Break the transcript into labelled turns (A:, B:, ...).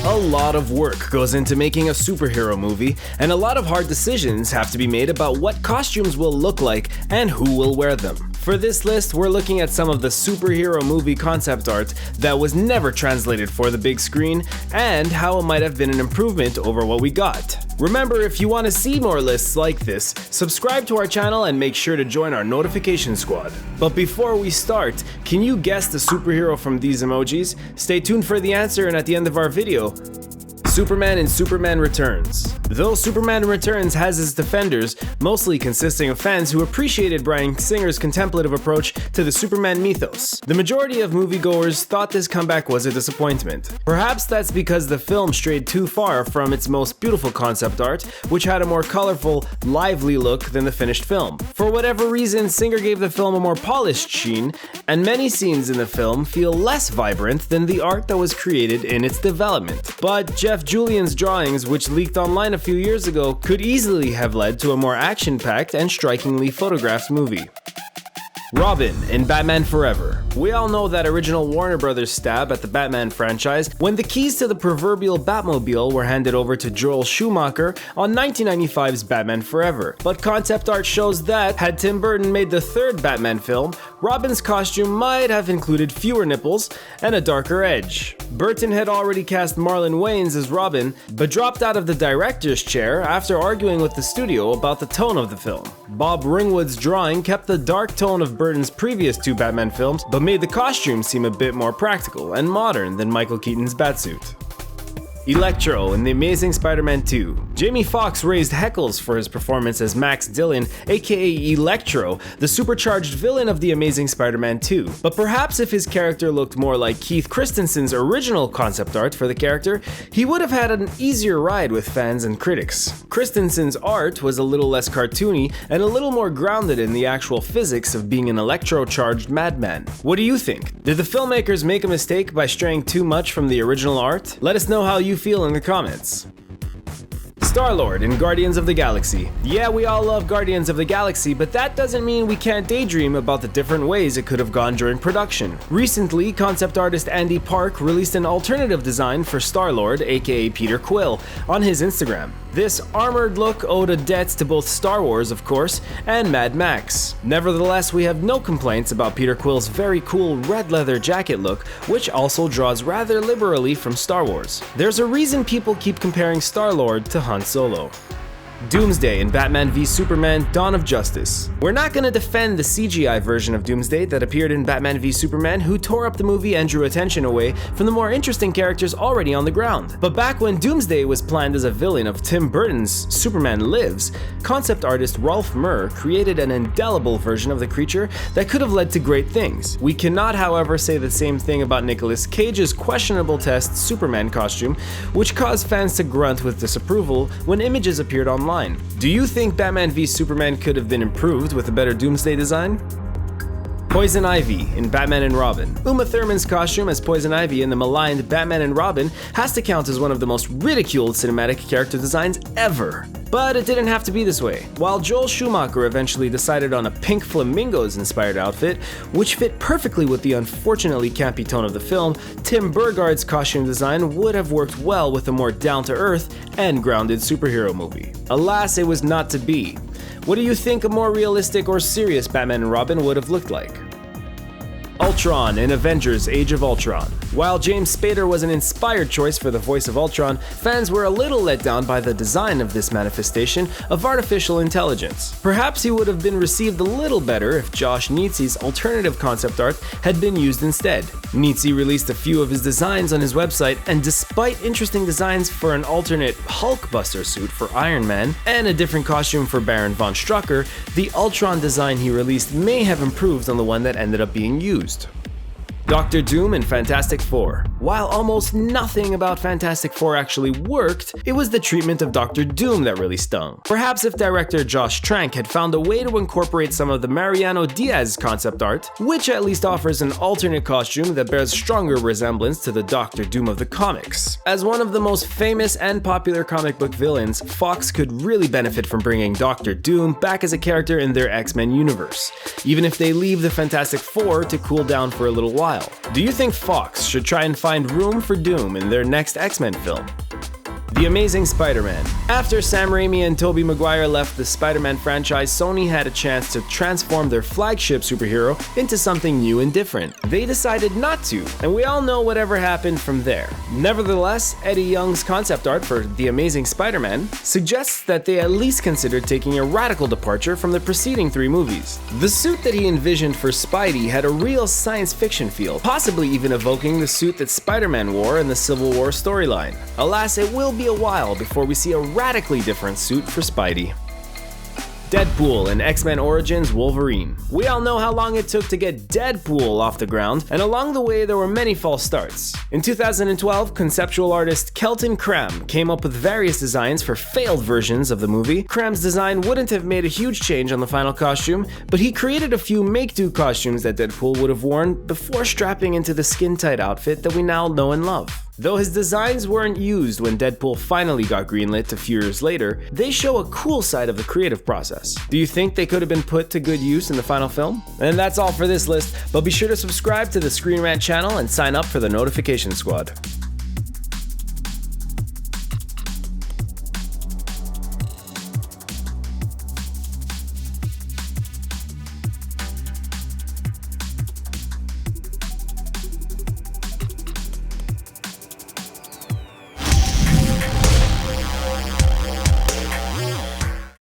A: A lot of work goes into making a superhero movie, and a lot of hard decisions have to be made about what costumes will look like and who will wear them. For this list, we're looking at some of the superhero movie concept art that was never translated for the big screen, and how it might have been an improvement over what we got. Remember, if you want to see more lists like this, subscribe to our channel and make sure to join our notification squad. But before we start, can you guess the superhero from these emojis? Stay tuned for the answer, and at the end of our video, Superman in Superman Returns. Though Superman Returns has its defenders, mostly consisting of fans who appreciated Bryan Singer's contemplative approach to the Superman mythos, the majority of moviegoers thought this comeback was a disappointment. Perhaps that's because the film strayed too far from its most beautiful concept art, which had a more colorful, lively look than the finished film. For whatever reason, Singer gave the film a more polished sheen, and many scenes in the film feel less vibrant than the art that was created in its development. But Jeff Julian's drawings, which leaked online a few years ago, could easily have led to a more action-packed and strikingly photographed movie. Robin in Batman Forever. We all know that original Warner Brothers stab at the Batman franchise when the keys to the proverbial Batmobile were handed over to Joel Schumacher on 1995's Batman Forever. But concept art shows that, had Tim Burton made the third Batman film, Robin's costume might have included fewer nipples and a darker edge. Burton had already cast Marlon Wayans as Robin, but dropped out of the director's chair after arguing with the studio about the tone of the film. Bob Ringwood's drawing kept the dark tone of Burton's previous two Batman films, but made the costume seem a bit more practical and modern than Michael Keaton's Batsuit. Electro in The Amazing Spider-Man 2. Jamie Foxx raised heckles for his performance as Max Dillon, aka Electro, the supercharged villain of The Amazing Spider-Man 2. But perhaps if his character looked more like Keith Christensen's original concept art for the character, he would have had an easier ride with fans and critics. Christensen's art was a little less cartoony and a little more grounded in the actual physics of being an electro-charged madman. What do you think? Did the filmmakers make a mistake by straying too much from the original art? Let us know how you feel in the comments. Star-Lord in Guardians of the Galaxy. Yeah, we all love Guardians of the Galaxy, but that doesn't mean we can't daydream about the different ways it could have gone during production. Recently, concept artist Andy Park released an alternative design for Star-Lord, aka Peter Quill, on his Instagram. This armored look owed a debt to both Star Wars, of course, and Mad Max. Nevertheless, we have no complaints about Peter Quill's very cool red leather jacket look, which also draws rather liberally from Star Wars. There's a reason people keep comparing Star-Lord to Han Solo. Doomsday in Batman v Superman: Dawn of Justice. We're not going to defend the CGI version of Doomsday that appeared in Batman v Superman, who tore up the movie and drew attention away from the more interesting characters already on the ground. But back when Doomsday was planned as a villain of Tim Burton's Superman Lives, concept artist Rolf Murr created an indelible version of the creature that could have led to great things. We cannot, however, say the same thing about Nicolas Cage's questionable test Superman costume, which caused fans to grunt with disapproval when images appeared online. Do you think Batman v Superman could have been improved with a better Doomsday design? Poisonivy in Batman and Robin. Uma Thurman's costume as Poisonivy in the maligned Batman and Robin has to count as one of the most ridiculed cinematic character designs ever. But it didn't have to be this way. While Joel Schumacher eventually decided on a pink flamingos-inspired outfit, which fit perfectly with the unfortunately campy tone of the film, Tim Burgard's costume design would have worked well with a more down-to-earth and grounded superhero movie. Alas, it was not to be. What do you think a more realistic or serious Batman and Robin would have looked like? Ultron in Avengers: Age of Ultron. While James Spader was an inspired choice for the voice of Ultron, fans were a little let down by the design of this manifestation of artificial intelligence. Perhaps he would have been received a little better if Josh Nietzsche's alternative concept art had been used instead. Nietzsche released a few of his designs on his website, and despite interesting designs for an alternate Hulkbuster suit for Iron Man and a different costume for Baron von Strucker, the Ultron design he released may have improved on the one that ended up being used. Doctor Doom and Fantastic Four. While almost nothing about Fantastic Four actually worked, it was the treatment of Doctor Doom that really stung. Perhaps if director Josh Trank had found a way to incorporate some of the Mariano Diaz concept art, which at least offers an alternate costume that bears stronger resemblance to the Doctor Doom of the comics. As one of the most famous and popular comic book villains, Foxx could really benefit from bringing Doctor Doom back as a character in their X-Men universe, even if they leave the Fantastic Four to cool down for a little while. Do you think Foxx should try and find find room for Doom in their next X-Men film. The Amazing Spider-Man. After Sam Raimi and Tobey Maguire left the Spider-Man franchise, Sony had a chance to transform their flagship superhero into something new and different. They decided not to, and we all know whatever happened from there. Nevertheless, Eddie Young's concept art for The Amazing Spider-Man suggests that they at least considered taking a radical departure from the preceding 3 movies. The suit that he envisioned for Spidey had a real science fiction feel, possibly even evoking the suit that Spider-Man wore in the Civil War storyline. Alas, it will be a while before we see a radically different suit for Spidey. Deadpool in X-Men Origins Wolverine. We all know how long it took to get Deadpool off the ground, and along the way there were many false starts. In 2012, conceptual artist Kelton Cram came up with various designs for failed versions of the movie. Cram's design wouldn't have made a huge change on the final costume, but he created a few make-do costumes that Deadpool would have worn before strapping into the skin-tight outfit that we now know and love. Though his designs weren't used when Deadpool finally got greenlit a few years later, they show a cool side of the creative process. Do you think they could have been put to good use in the final film? And that's all for this list, but be sure to subscribe to the Screen Rant channel and sign up for the notification squad.